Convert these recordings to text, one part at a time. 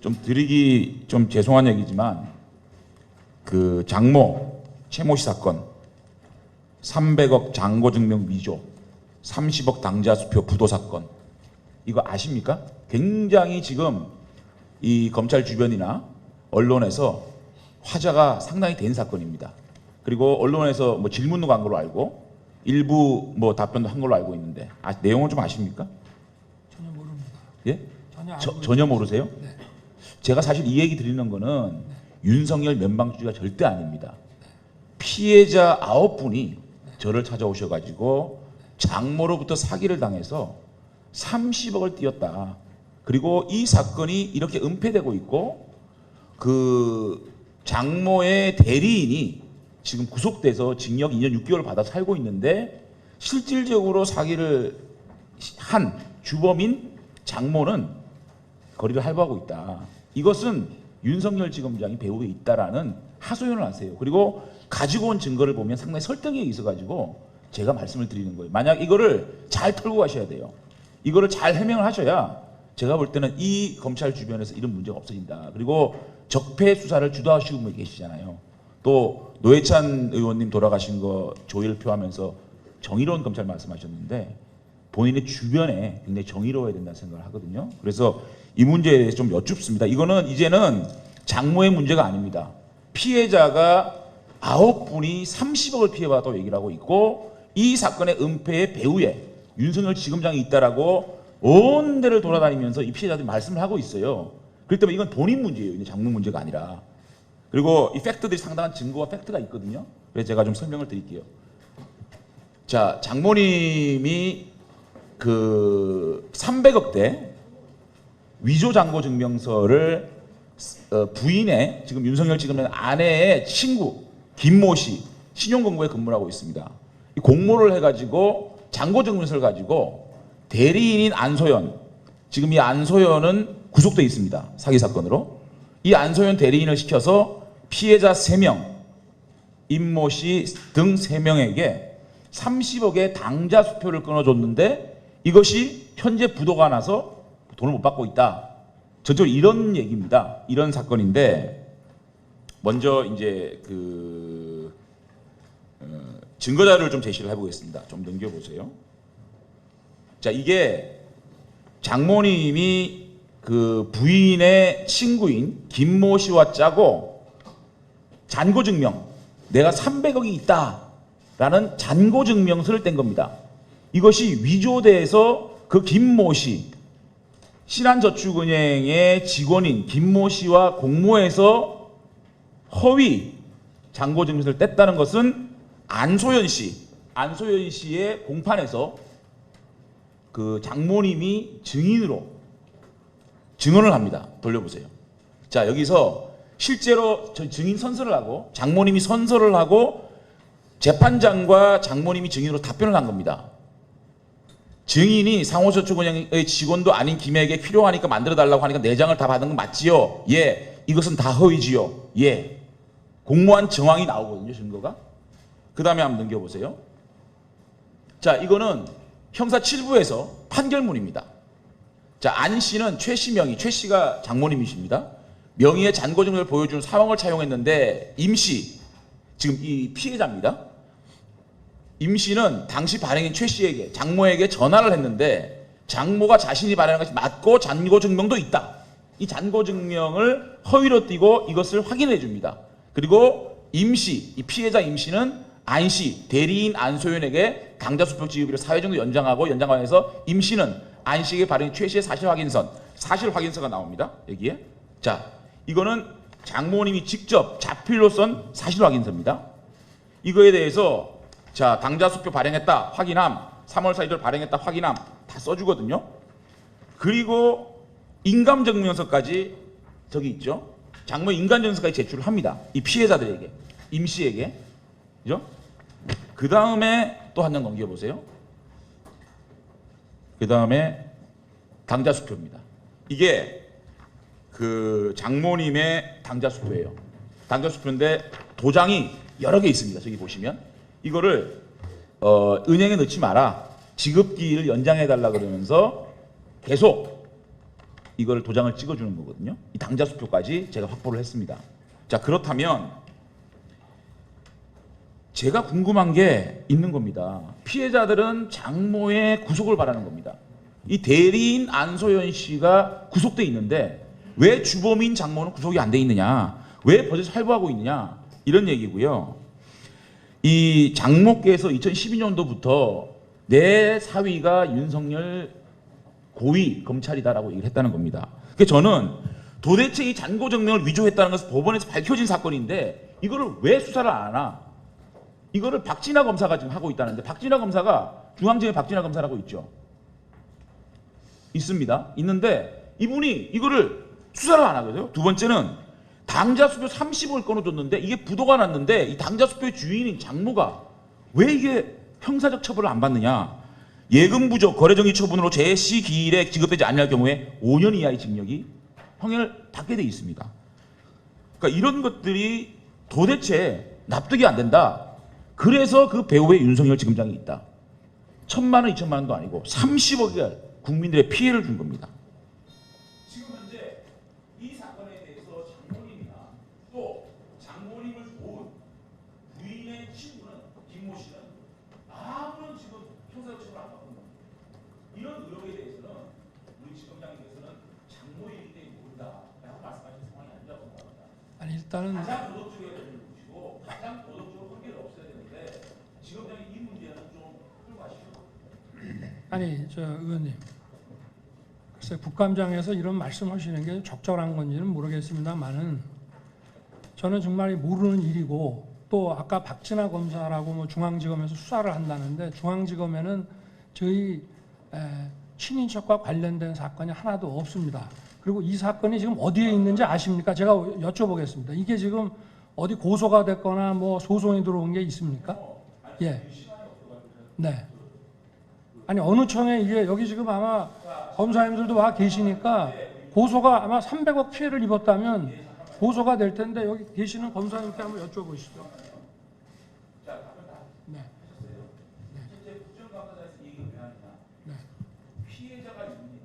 좀 드리기 좀 죄송한 얘기지만 그 장모 최모 씨 사건 300억 잔고증명 위조 30억 당자수표 부도 사건 이거 아십니까? 굉장히 지금 이 검찰 주변이나 언론에서 화제가 상당히 된 사건입니다. 그리고 언론에서 뭐 질문도 간 걸로 알고 일부 뭐 답변도 한 걸로 알고 있는데 내용을 좀 아십니까? 전혀 모릅니다. 예? 전혀 전혀 모르세요? 네. 제가 사실 이 얘기 드리는 거는 윤석열 면방주의가 절대 아닙니다. 피해자 9분이 저를 찾아오셔가지고 장모로부터 사기를 당해서 30억을 띄었다. 그리고 이 사건이 이렇게 은폐되고 있고 그 장모의 대리인이 지금 구속돼서 징역 2년 6개월 받아 살고 있는데 실질적으로 사기를 한 주범인 장모는 거리를 할부하고 있다. 이것은 윤석열 지검장이 배후에 있다라는 하소연을 하세요. 그리고 가지고 온 증거를 보면 상당히 설득력이 있어가지고 제가 말씀을 드리는 거예요. 만약 이거를 잘 털고 가셔야 돼요. 이거를 잘 해명을 하셔야 제가 볼 때는 이 검찰 주변에서 이런 문제가 없어진다. 그리고 적폐 수사를 주도하시고 분이 계시잖아요. 또 노회찬 의원님 돌아가신 거 조의를 표하면서 정의로운 검찰 말씀하셨는데 본인의 주변에 굉장히 정의로워야 된다는 생각을 하거든요. 그래서 이 문제에 대해서 좀 여쭙습니다. 이거는 이제는 장모의 문제가 아닙니다. 피해자가 9분이 30억을 피해받았다고 얘기를 하고 있고 이 사건의 은폐의 배후에 윤석열 지검장이 있다라고 온 데를 돌아다니면서 이 피해자들이 말씀을 하고 있어요. 그렇기 때문에 이건 본인 문제예요. 장모 문제가 아니라. 그리고 이 팩트들이 상당한 증거와 팩트가 있거든요. 그래서 제가 좀 설명을 드릴게요. 자, 장모님이 그 300억대 위조 잔고 증명서를 부인의 지금 윤석열 지검장 아내의 친구 김모 씨 신용공고에 근무를 하고 있습니다. 이 공모를 해가지고 잔고 증명서를 가지고 대리인인 안소연 지금 이 안소연은 구속돼 있습니다. 사기 사건으로. 이 안소연 대리인을 시켜서 피해자 3명 임모 씨 등 3명에게 30억의 당자 수표를 끊어줬는데 이것이 현재 부도가 나서 돈을 못 받고 있다. 전적으로 이런 얘기입니다. 이런 사건인데 먼저 이제 그 증거 자료를 좀 제시를 해보겠습니다. 좀 넘겨보세요. 자, 이게 장모님이 그 부인의 친구인 김모 씨와 짜고 잔고 증명 내가 300억이 있다라는 잔고 증명서를 뗀 겁니다. 이것이 위조돼서 그 김모 씨 신한저축은행의 직원인 김모 씨와 공모해서 허위 잔고 증명서를 뗐다는 것은 안소연 씨의 공판에서 그 장모님이 증언을 합니다. 돌려보세요. 자, 여기서 실제로 증인 선서를 하고 장모님이 선서를 하고 재판장과 장모님이 증인으로 답변을 한 겁니다. 증인이 상호저축은행의 직원도 아닌 김에게 필요하니까 만들어달라고 하니까 내장을 다 받은 건 맞지요? 예. 이것은 다 허위지요? 예. 공모한 정황이 나오거든요, 증거가. 그 다음에 한번 넘겨보세요. 자, 이거는 형사 7부에서 판결문입니다. 자, 안 씨는 최 씨가 장모님이십니다. 명의의 잔고 증명을 보여주는 사원을 차용했는데 임 씨, 지금 이 피해자입니다. 임 씨는 당시 발행인 최 씨에게 장모에게 전화를 했는데 장모가 자신이 발행한 것이 맞고 잔고 증명도 있다. 이 잔고 증명을 허위로 띠고 이것을 확인해 줍니다. 그리고 임 씨, 이 피해자 임 씨는 안 씨, 대리인 안소연에게 당자수표 지급일을 4회 정도 연장하면서 임 씨는 안 씨에게 발행인 최 씨의 사실 확인서가 나옵니다. 여기에. 자, 이거는 장모님이 직접 자필로 쓴 사실 확인서입니다. 이거에 대해서 자, 당자수표 발행했다 확인함, 3월 4일 발행했다 확인함 다 써주거든요. 그리고 인감증명서까지 저기 있죠. 장모 인감증명서까지 제출을 합니다. 이 피해자들에게, 임 씨에게, 그죠? 그 다음에 또 한 장 넘겨보세요. 그 다음에 당자수표입니다. 이게 그 장모님의 당자수표예요. 당자수표인데 도장이 여러 개 있습니다. 저기 보시면 이거를 은행에 넣지 마라. 지급기일을 연장해 달라 그러면서 계속 이걸 도장을 찍어주는 거거든요. 이 당자 수표까지 제가 확보를 했습니다. 자, 그렇다면 제가 궁금한 게 있는 겁니다. 피해자들은 장모의 구속을 바라는 겁니다. 이 대리인 안소연 씨가 구속돼 있는데 왜 주범인 장모는 구속이 안 돼 있느냐? 왜 버젓이 활보하고 있느냐? 이런 얘기고요. 이 장모께서 2012년도부터 내 사위가 윤석열 고위 검찰이다라고 얘기를 했다는 겁니다. 그래서 저는 도대체 이 잔고정명을 위조했다는 것은 법원에서 밝혀진 사건인데 이거를 왜 수사를 안 하나? 이거를 박진아 검사가 지금 하고 있다는데 박진아 검사가 중앙지검에 박진아 검사라고 있죠. 있습니다. 있는데 이분이 이거를 수사를 안 하거든요. 두 번째는 당자 수표 30억을 끊어줬는데 이게 부도가 났는데 이 당자 수표의 주인인 장모가 왜 이게 형사적 처벌을 안 받느냐? 예금 부족 거래정지 처분으로 제시 기일에 지급되지 않을 경우에 5년 이하의 징역이 형을 받게 돼 있습니다. 그러니까 이런 것들이 도대체 납득이 안 된다. 그래서 그 배우의 윤석열 지검장이 있다. 1,000만 원, 2,000만 원도 아니고 30억을 국민들의 피해를 준 겁니다. 지금 현재 이 사건에 대해서 장모님이나 또 장모님을 도운 부인의 친구는 김모 씨는 아무런 지금 형사적 처벌을 안 받고 있는 이런 의혹에 대해서는 우리 지검장님께서는 장모이기 때문에 모른다라고 말씀하신 상황이 아니라고 생각합니다. 아니 일단은 가장 도덕적으로 보시고 가장 도덕적으로 관계를 없애야 되는데 지검장이 이 문제는 좀 풀고 가시죠. 아니 저 의원님 글쎄 국감장에서 이런 말씀하시는 게 적절한 건지는 모르겠습니다만은 저는 정말 모르는 일이고 또 아까 박진아 검사라고 뭐 중앙지검에서 수사를 한다는데 중앙지검에는 저희 친인척과 관련된 사건이 하나도 없습니다. 그리고 이 사건이 지금 어디에 있는지 아십니까? 제가 여쭤보겠습니다. 이게 지금 어디 고소가 됐거나 뭐 소송이 들어온 게 있습니까? 예. 네. 아니 어느 청에 이게 여기 지금 아마 검사님들도 와 계시니까 고소가 아마 300억 피해를 입었다면 고소가 될 텐데 여기 계시는 검사님께 한번 여쭤보시죠. 네. 실제 국정감사장에서 얘기를 왜 하느냐? 네. 피해자가 있는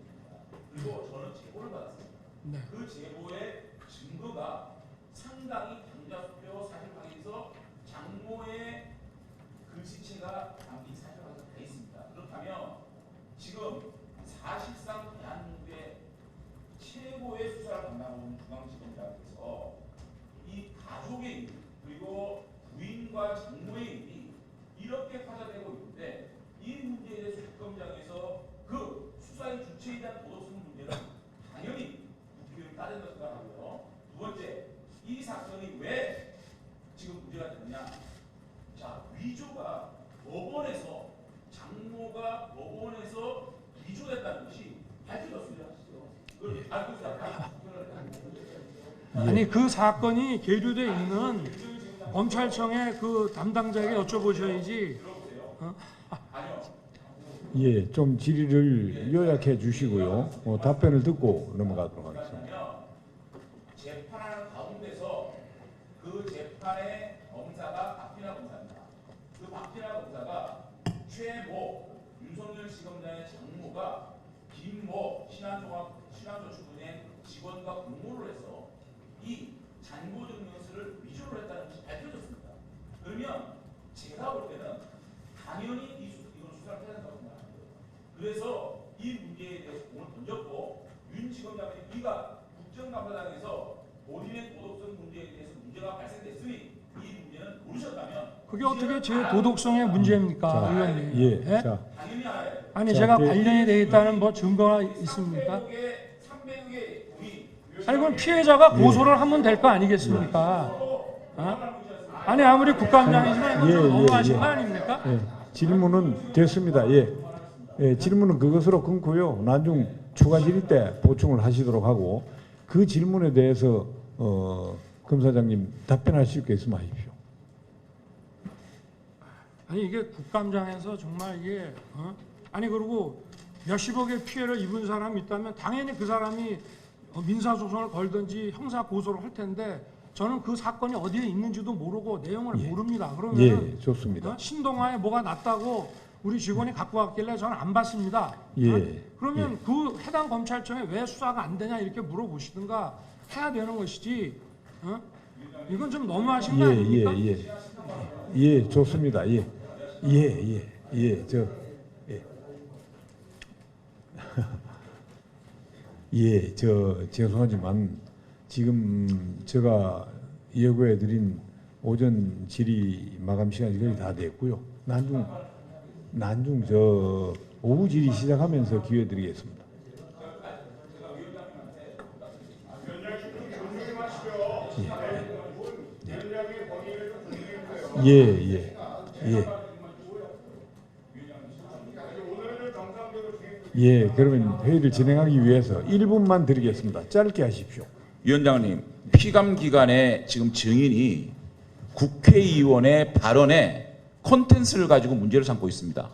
그리고 저는 제보를 받았습니다. 네. 그 제보의 증거가 상당히 당자수표 사실 확인에서 장모의 글씨체가 담긴 사실 확인이 돼 있습니다. 그렇다면 지금 사실상 대한민국의 최고의 수사를 담당하고 있는 중앙지검장께서 이 가족의 일 그리고 부인과 장모의 일이 이렇게 화제되고 있는데 이 문제에 대해서 국감장에서 그 수사의 주체에 대한 도덕성 문제는 당연히 국회의원이 따른다고 생각하고요. 두 번째, 이 사건이 왜 지금 문제가 되느냐? 자, 위조가 법원에서 장모가 법원에서 위조됐다는 것이 밝혀졌습니다. 그걸 알고 있어요. 아니 그 사건이 계류돼 있는 검찰청의 그 담당자에게 여쭤보셔야지. 예, 좀 질의를 요약해 주시고요. 답변을 듣고 넘어가도록 하겠습니다. 재판하는 가운데서 그 재판의 검사가 박진아 검사입니다. 그 박진아 검사가 최모 윤석열 지검장의 장모가 김모 신한저축은행 직원과 공모를 해서 이 잔고증명서를 위조를 했다는 것이 밝혀졌습니다. 그러면 제가 볼 때는 당연히 이건 수사를 해야 된다고 생각합니다. 그래서 이 문제에 대해서 공을 던졌고 윤 지검장이 네가 국정감사장에서 본인의 도덕성 문제에 대해서 문제가 발생됐으니 이 문제는 모르셨다면 그게 어떻게 제 도덕성의 문제입니까, 자, 의원님? 예, 예? 자, 당연히 알아요. 아니 자, 제가 그- 관련이 돼 있다는 뭐 증거가 있습니까? 300억의 돈이 아니 그럼 피해자가 고소를 하면 될 거 아니겠습니까? 어? 아니 아무리 국감장이지만 이건 좀 예, 너무하신 예. 거 아닙니까? 예, 질문은 됐습니다. 예, 예, 질문은 그것으로 끊고요. 나중 추가 질의 때 보충을 하시도록 하고 그 질문에 대해서 검사장님 답변하실 수 있게 있으면 하십시오. 아니 이게 국감장에서 정말 이게 아니 그리고 몇십억의 피해를 입은 사람이 있다면 당연히 그 사람이 민사소송을 걸든지 형사 고소를 할 텐데 저는 그 사건이 어디에 있는지도 모르고 내용을 모릅니다. 그러면 예, 좋습니다. 신동아에 뭐가 났다고 우리 직원이 갖고 왔길래 저는 안 받습니다. 예. 그러면 그 해당 검찰청에 왜 수사가 안 되냐 이렇게 물어보시든가 해야 되는 것이지. 이건 좀 너무하신 거 아닙니까? 예, 좋습니다. 예. 예, 죄송하지만 지금 제가 예고해 드린 오전 질의 마감 시간이 거의 다 됐고요. 난중 오후 질의 시작하면서 기회 드리겠습니다. 예, 그러면 회의를 진행하기 위해서 1분만 드리겠습니다. 짧게 하십시오. 위원장님, 피감 기관의 지금 증인이 국회의원의 발언에 콘텐츠를 가지고 문제를 삼고 있습니다.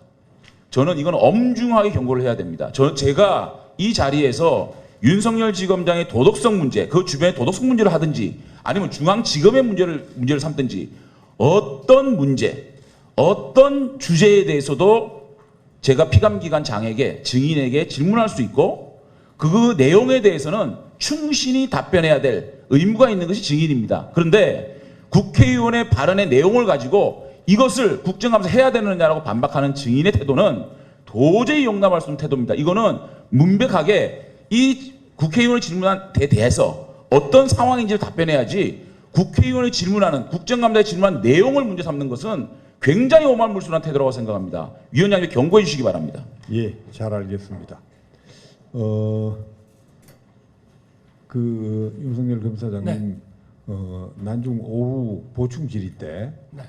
저는 이건 엄중하게 경고를 해야 됩니다. 제가 이 자리에서 윤석열 지검장의 도덕성 문제, 그 주변에 도덕성 문제를 하든지 아니면 중앙지검의 문제를 삼든지 어떤 문제, 어떤 주제에 대해서도 제가 피감기관 장에게 증인에게 질문할 수 있고 그 내용에 대해서는 충실히 답변해야 될 의무가 있는 것이 증인입니다. 그런데 국회의원의 발언의 내용을 가지고 이것을 국정감사 해야 되느냐라고 반박하는 증인의 태도는 도저히 용납할 수 없는 태도입니다. 이거는 문백하게 이 국회의원의 질문한 데 대해서 어떤 상황인지를 답변해야지 국회의원의 질문하는 국정감사에 질문한 내용을 문제 삼는 것은 굉장히 오만물순한 태도라고 생각합니다. 위원장님이 경고해 주시기 바랍니다. 예, 잘 알겠습니다. 윤석열 검사장님 난중 오후 보충 질의 때 네.